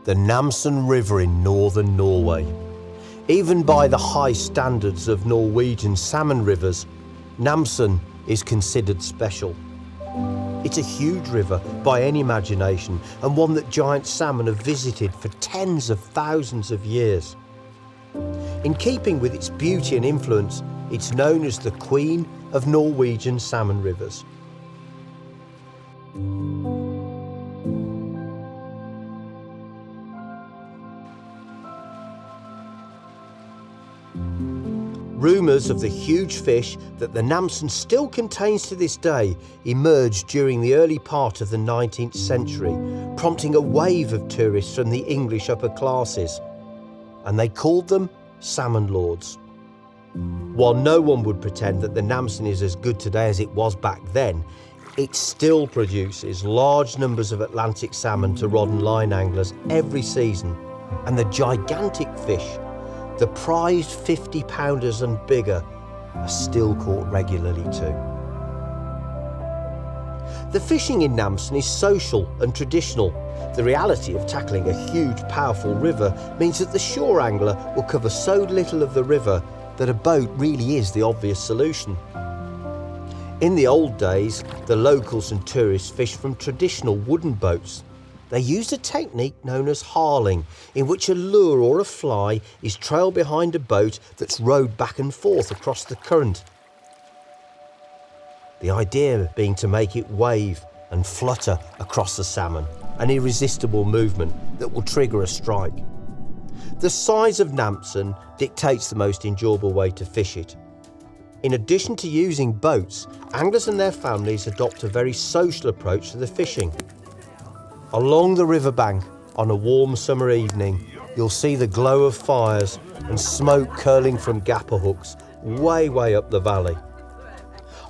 the Namsen River in northern Norway. Even by the high standards of Norwegian salmon rivers, Namsen is considered special. It's a huge river by any imagination, and one that giant salmon have visited for tens of thousands of years. In keeping with its beauty and influence, it's known as the Queen of Norwegian salmon rivers. Rumours of the huge fish that the Namsen still contains to this day emerged during the early part of the 19th century, prompting a wave of tourists from the English upper classes, and they called them salmon lords. While no one would pretend that the Namsen is as good today as it was back then, it still produces large numbers of Atlantic salmon to rod and line anglers every season, and the gigantic fish, the prized 50-pounders and bigger, are still caught regularly too. The fishing in Namsen is social and traditional. The reality of tackling a huge, powerful river means that the shore angler will cover so little of the river that a boat really is the obvious solution. In the old days, the locals and tourists fished from traditional wooden boats. They used a technique known as harling, in which a lure or a fly is trailed behind a boat that's rowed back and forth across the current. The idea being to make it wave and flutter across the salmon, an irresistible movement that will trigger a strike. The size of Namsen dictates the most enjoyable way to fish it. In addition to using boats, anglers and their families adopt a very social approach to the fishing. Along the riverbank on a warm summer evening, you'll see the glow of fires and smoke curling from gapper hooks way up the valley.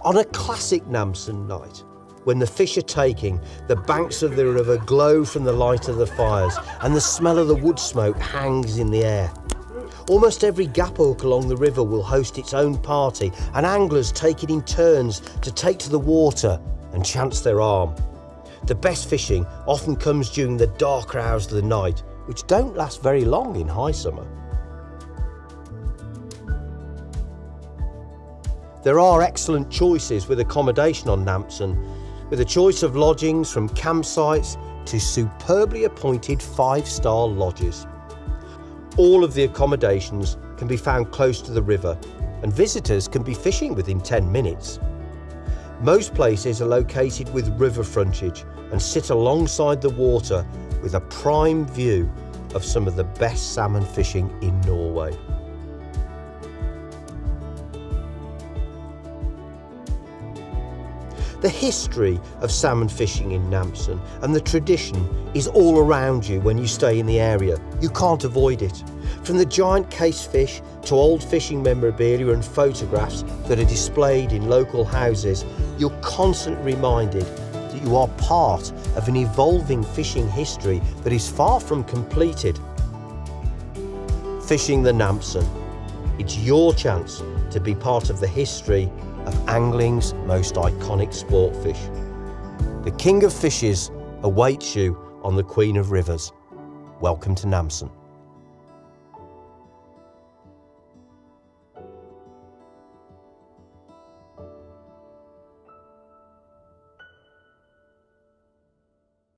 On a classic Namsen night, when the fish are taking, the banks of the river glow from the light of the fires and the smell of the wood smoke hangs in the air. Almost every gapper hook along the river will host its own party, and anglers take it in turns to take to the water and chance their arm. The best fishing often comes during the darker hours of the night, which don't last very long in high summer. There are excellent choices with accommodation on Namsen, with a choice of lodgings from campsites to superbly appointed 5-star lodges. All of the accommodations can be found close to the river, and visitors can be fishing within 10 minutes. Most places are located with river frontage and sit alongside the water with a prime view of some of the best salmon fishing in Norway. The history of salmon fishing in Namsen and the tradition is all around you when you stay in the area. You can't avoid it. From the giant case fish to old fishing memorabilia and photographs that are displayed in local houses, you're constantly reminded that you are part of an evolving fishing history that is far from completed. Fishing the Namsen. It's your chance to be part of the history of angling's most iconic sport fish. The King of Fishes awaits you on the Queen of Rivers. Welcome to Namsen.